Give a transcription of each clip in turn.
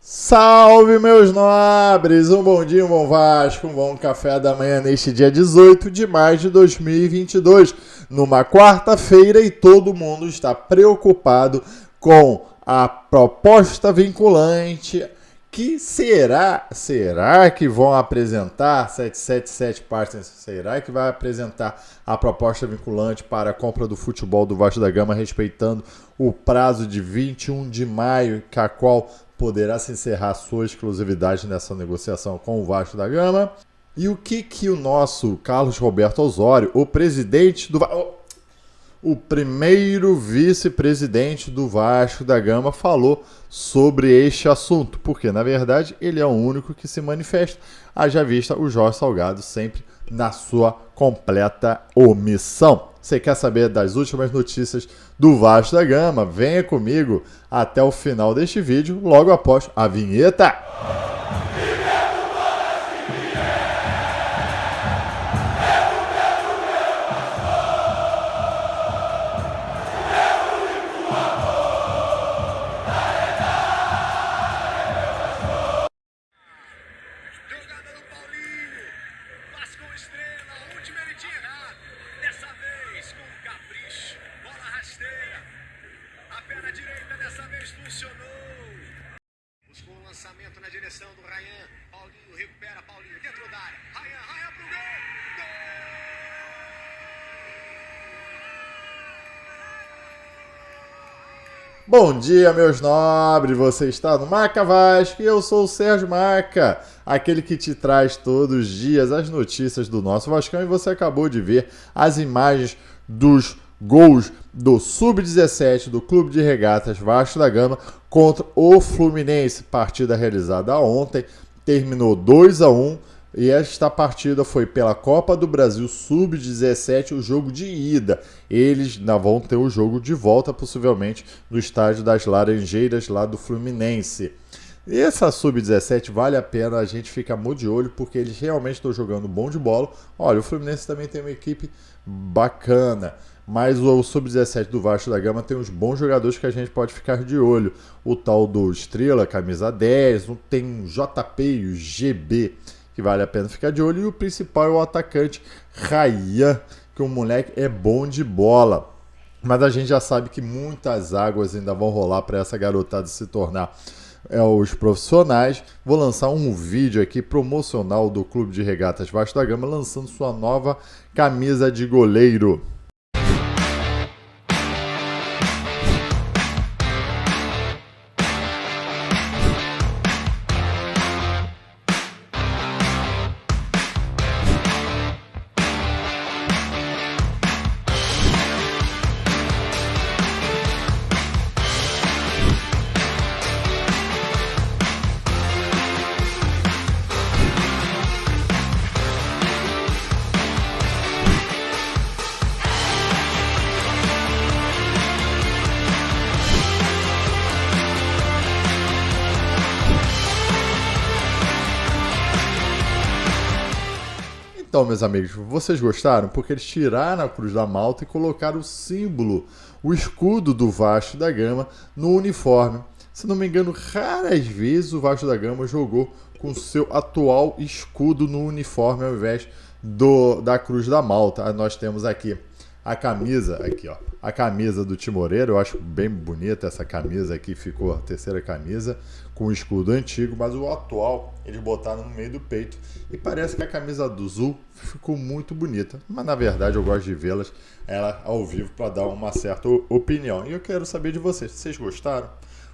Salve, meus nobres! Um bom dia, um bom Vasco, um bom café da manhã neste dia 18 de maio de 2022, numa quarta-feira, e todo mundo está preocupado com a proposta vinculante que será que vão apresentar 777 Partners? Será que vai apresentar a proposta vinculante para a compra do futebol do Vasco da Gama, respeitando o prazo de 21 de maio, que a qual poderá se encerrar sua exclusividade nessa negociação com o Vasco da Gama? E o que o nosso Carlos Roberto Osório, o presidente do o primeiro vice-presidente do Vasco da Gama, falou sobre este assunto? Porque, na verdade, ele é o único que se manifesta, haja vista o Jorge Salgado sempre na sua completa omissão. Você quer saber das últimas notícias do Vasco da Gama? Venha comigo até o final deste vídeo, logo após a vinheta. Na direção do Ryan, Paulinho recupera, Paulinho dentro da área, Ryan pro gol, Bom dia, meus nobres, você está no Marca Vasco e eu sou o Sérgio Marca, aquele que te traz todos os dias as notícias do nosso Vascão, e você acabou de ver as imagens dos gols do Sub-17 do Clube de Regatas Vasco da Gama contra o Fluminense. Partida realizada ontem, terminou 2-1, e esta partida foi pela Copa do Brasil Sub-17, o jogo de ida. Eles ainda vão ter o jogo de volta, possivelmente, no estádio das Laranjeiras, lá do Fluminense. E essa Sub-17 vale a pena, a gente fica muito de olho, porque eles realmente estão jogando bom de bola. Olha, o Fluminense também tem uma equipe bacana, mas o Sub-17 do Vasco da Gama tem uns bons jogadores que a gente pode ficar de olho. O tal do Estrela, camisa 10, tem o JP e o GB, que vale a pena ficar de olho. E o principal é o atacante Ryan, que o moleque é bom de bola. Mas a gente já sabe que muitas águas ainda vão rolar para essa garotada se tornar os profissionais. Vou lançar um vídeo aqui promocional do Clube de Regatas Vasco da Gama, lançando sua nova camisa de goleiro. Então, meus amigos, vocês gostaram? Porque eles tiraram a Cruz da Malta e colocaram o símbolo, o escudo do Vasco da Gama no uniforme. Se não me engano, raras vezes o Vasco da Gama jogou com seu atual escudo no uniforme ao invés da Cruz da Malta. Nós temos aqui a camisa, a camisa do Timoreiro. Eu acho bem bonita essa camisa aqui, ficou a terceira camisa com o escudo antigo, mas o atual eles botaram no meio do peito e parece que a camisa do Zul ficou muito bonita, mas na verdade eu gosto de vê-las ela ao vivo para dar uma certa opinião. E eu quero saber de vocês, vocês gostaram?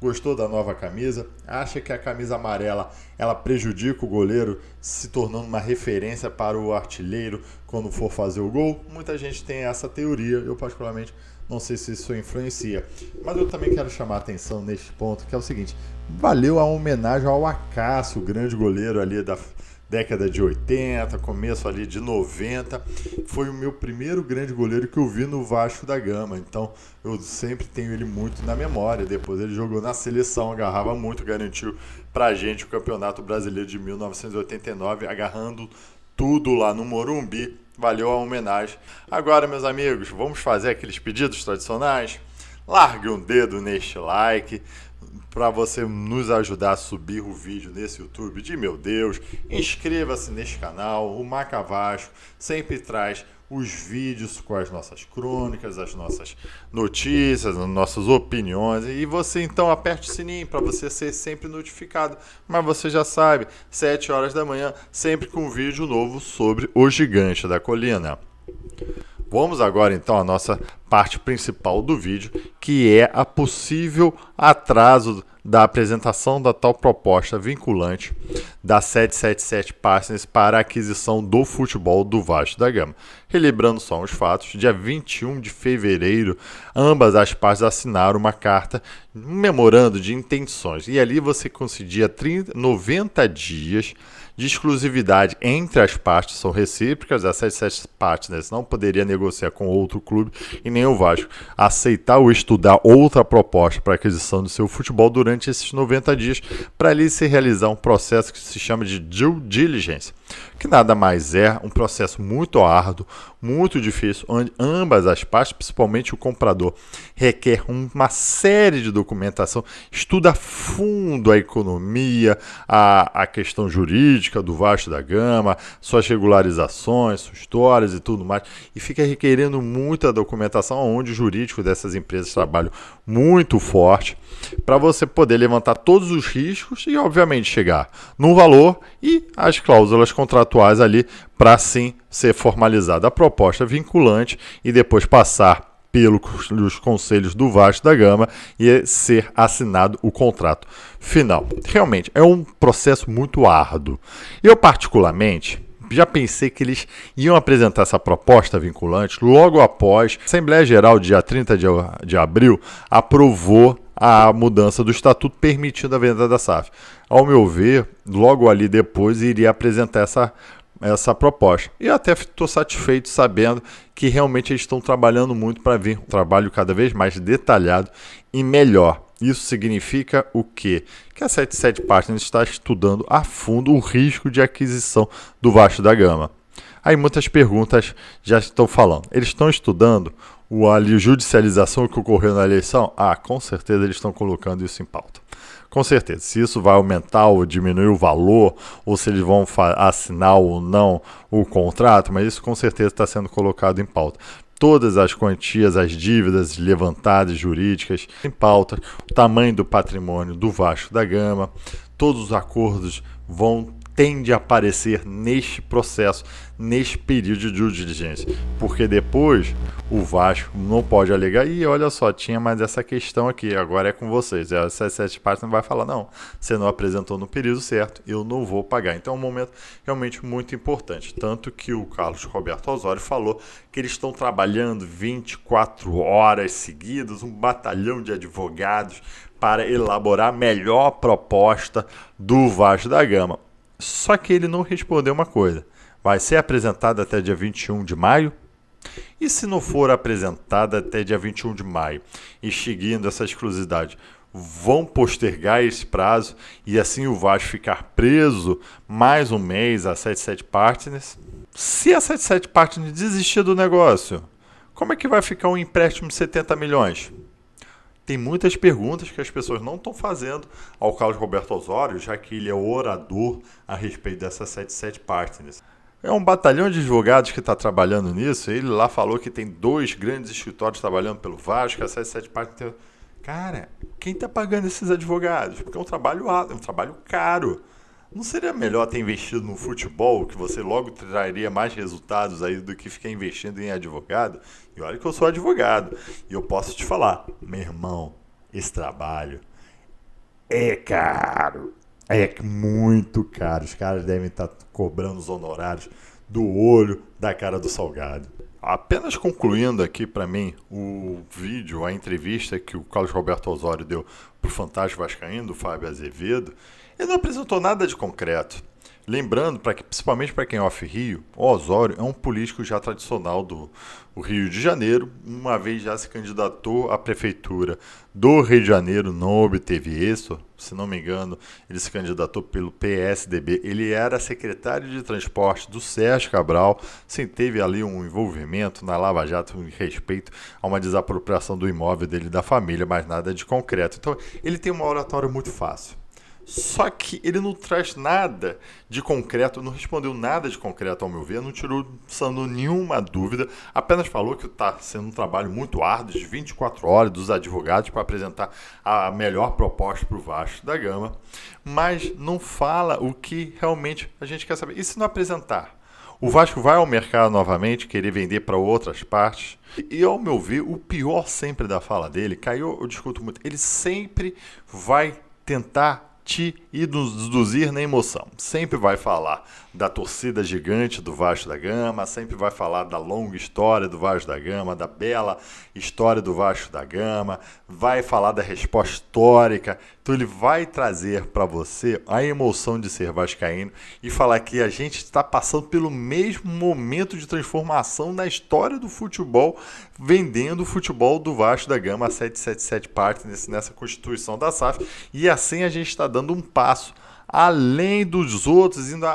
Gostou da nova camisa? Acha que a camisa amarela ela prejudica o goleiro, se tornando uma referência para o artilheiro quando for fazer o gol? Muita gente tem essa teoria, eu particularmente não sei se isso influencia. Mas eu também quero chamar a atenção neste ponto, que é o seguinte: valeu a homenagem ao Acácio, o grande goleiro ali da década de 80, começo ali de 90, foi o meu primeiro grande goleiro que eu vi no Vasco da Gama, então eu sempre tenho ele muito na memória. Depois ele jogou na seleção, agarrava muito, garantiu pra gente o Campeonato Brasileiro de 1989, agarrando tudo lá no Morumbi. Valeu a homenagem. Agora, meus amigos, vamos fazer aqueles pedidos tradicionais? Largue um dedo neste like, para você nos ajudar a subir o vídeo nesse YouTube, de meu Deus, inscreva-se neste canal. O Maca Vasco sempre traz os vídeos com as nossas crônicas, as nossas notícias, as nossas opiniões, e você então aperte o sininho para você ser sempre notificado. Mas você já sabe, 7 horas da manhã, sempre com um vídeo novo sobre o Gigante da Colina. Vamos agora então à nossa parte principal do vídeo, que é a possível atraso da apresentação da tal proposta vinculante da 777 Partners para a aquisição do futebol do Vasco da Gama. Relembrando só os fatos, dia 21 de fevereiro, ambas as partes assinaram uma carta, um memorando de intenções, e ali você concedia 90 dias de exclusividade entre as partes, são recíprocas. A 77 Partners não poderia negociar com outro clube e nem o Vasco aceitar ou estudar outra proposta para aquisição do seu futebol durante esses 90 dias, para ali se realizar um processo que se chama de due diligence, que nada mais é um processo muito árduo, muito difícil, onde ambas as partes, principalmente o comprador, requer uma série de documentação, estuda a fundo a economia, a questão jurídica do Vasco da Gama, suas regularizações, suas histórias e tudo mais, e fica requerendo muita documentação, onde o jurídico dessas empresas trabalha muito forte, para você poder levantar todos os riscos e, obviamente, chegar no valor e as cláusulas contratuais ali, para sim ser formalizada a proposta vinculante e depois passar pelos conselhos do Vasco da Gama e ser assinado o contrato final. Realmente é um processo muito árduo. Eu, particularmente, já pensei que eles iam apresentar essa proposta vinculante logo após a Assembleia Geral, dia 30 de abril, aprovou a mudança do estatuto permitindo a venda da SAF. Ao meu ver, logo ali depois iria apresentar essa proposta. E até estou satisfeito sabendo que realmente eles estão trabalhando muito para vir um trabalho cada vez mais detalhado e melhor. Isso significa o quê? Que a 77 Partners está estudando a fundo o risco de aquisição do Vasco da Gama. Aí muitas perguntas já estão falando. Eles estão estudando a judicialização que ocorreu na eleição? Com certeza eles estão colocando isso em pauta. Com certeza, se isso vai aumentar ou diminuir o valor, ou se eles vão assinar ou não o contrato, mas isso com certeza está sendo colocado em pauta. Todas as quantias, as dívidas levantadas, jurídicas, em pauta, o tamanho do patrimônio do Vasco da Gama, todos os acordos tende a aparecer neste processo, neste período de due diligence, porque depois o Vasco não pode alegar, e olha só, tinha mais essa questão aqui, agora é com vocês, a 77 Partners vai falar, não, você não apresentou no período certo, eu não vou pagar. Então é um momento realmente muito importante, tanto que o Carlos Roberto Osório falou que eles estão trabalhando 24 horas seguidas, um batalhão de advogados para elaborar a melhor proposta do Vasco da Gama. Só que ele não respondeu uma coisa. Vai ser apresentada até dia 21 de maio? E se não for apresentada até dia 21 de maio e seguindo essa exclusividade, vão postergar esse prazo e assim o Vasco ficar preso mais um mês a 77 Partners? Se a 77 Partners desistir do negócio, como é que vai ficar um empréstimo de 70 milhões? Tem muitas perguntas que as pessoas não estão fazendo ao Carlos Roberto Osório, já que ele é orador a respeito dessa 77 Partners. É um batalhão de advogados que está trabalhando nisso. Ele lá falou que tem 2 grandes escritórios trabalhando pelo Vasco, a 77 Partners. Cara, quem está pagando esses advogados? Porque é um trabalho árduo, é um trabalho caro. Não seria melhor ter investido no futebol, que você logo traria mais resultados aí do que ficar investindo em advogado? E olha que eu sou advogado. E eu posso te falar, meu irmão, esse trabalho é caro. É muito caro. Os caras devem estar cobrando os honorários do olho da cara do salgado. Apenas concluindo aqui para mim o vídeo, a entrevista que o Carlos Roberto Osório deu para o Fantástico Vascaíno, do Fábio Azevedo, ele não apresentou nada de concreto. Lembrando, principalmente para quem é off-Rio, o Osório é um político já tradicional do Rio de Janeiro, uma vez já se candidatou à prefeitura do Rio de Janeiro, não obteve êxito, se não me engano, ele se candidatou pelo PSDB. Ele era secretário de transporte do Sérgio Cabral, sim, teve ali um envolvimento na Lava Jato em respeito a uma desapropriação do imóvel dele e da família, mas nada de concreto. Então, ele tem uma oratória muito fácil. Só que ele não traz nada de concreto, não respondeu nada de concreto ao meu ver, não tirou nenhuma dúvida, apenas falou que está sendo um trabalho muito árduo, de 24 horas dos advogados para apresentar a melhor proposta para o Vasco da Gama, mas não fala o que realmente a gente quer saber. E se não apresentar? O Vasco vai ao mercado novamente, querer vender para outras partes. E, ao meu ver, o pior sempre da fala dele, Caio, eu discuto muito, ele sempre vai tentar te induzir na emoção. Sempre vai falar da torcida gigante do Vasco da Gama, sempre vai falar da longa história do Vasco da Gama, da bela história do Vasco da Gama, vai falar da resposta histórica. Então ele vai trazer para você a emoção de ser vascaíno e falar que a gente está passando pelo mesmo momento de transformação na história do futebol, vendendo o futebol do Vasco da Gama a 777 Partners nessa constituição da SAF, e assim a gente está dando um passo além dos outros, indo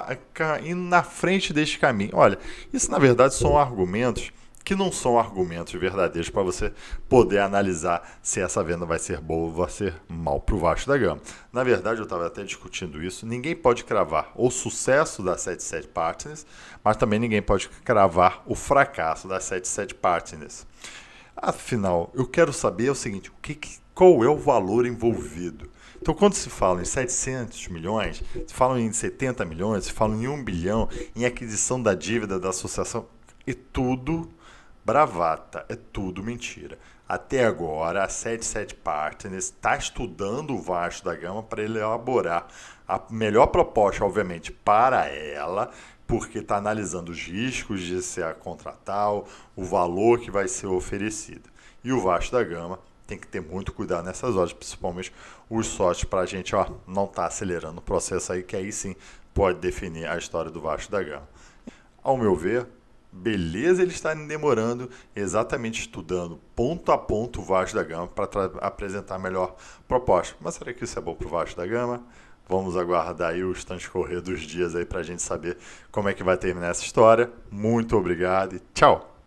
na frente deste caminho. Olha, isso na verdade são argumentos que não são argumentos verdadeiros para você poder analisar se essa venda vai ser boa ou vai ser mal para o Vasco da Gama. Na verdade, eu estava até discutindo isso, ninguém pode cravar o sucesso da 77 Partners, mas também ninguém pode cravar o fracasso da 77 Partners. Afinal, eu quero saber o seguinte, qual é o valor envolvido? Então, quando se fala em 700 milhões, se fala em 70 milhões, se fala em 1 bilhão, em aquisição da dívida da associação, é tudo bravata, é tudo mentira. Até agora, a 77 Partners está estudando o Vasco da Gama para elaborar a melhor proposta, obviamente, para ela, porque está analisando os riscos de se contratar, o valor que vai ser oferecido. E o Vasco da Gama tem que ter muito cuidado nessas horas, principalmente os sócios, para a gente não estar acelerando o processo aí, que aí sim pode definir a história do Vasco da Gama. Ao meu ver, beleza ele está demorando, exatamente estudando ponto a ponto o Vasco da Gama para apresentar a melhor proposta. Mas será que isso é bom para o Vasco da Gama? Vamos aguardar aí os transcorrer dos dias aí para a gente saber como é que vai terminar essa história. Muito obrigado e tchau!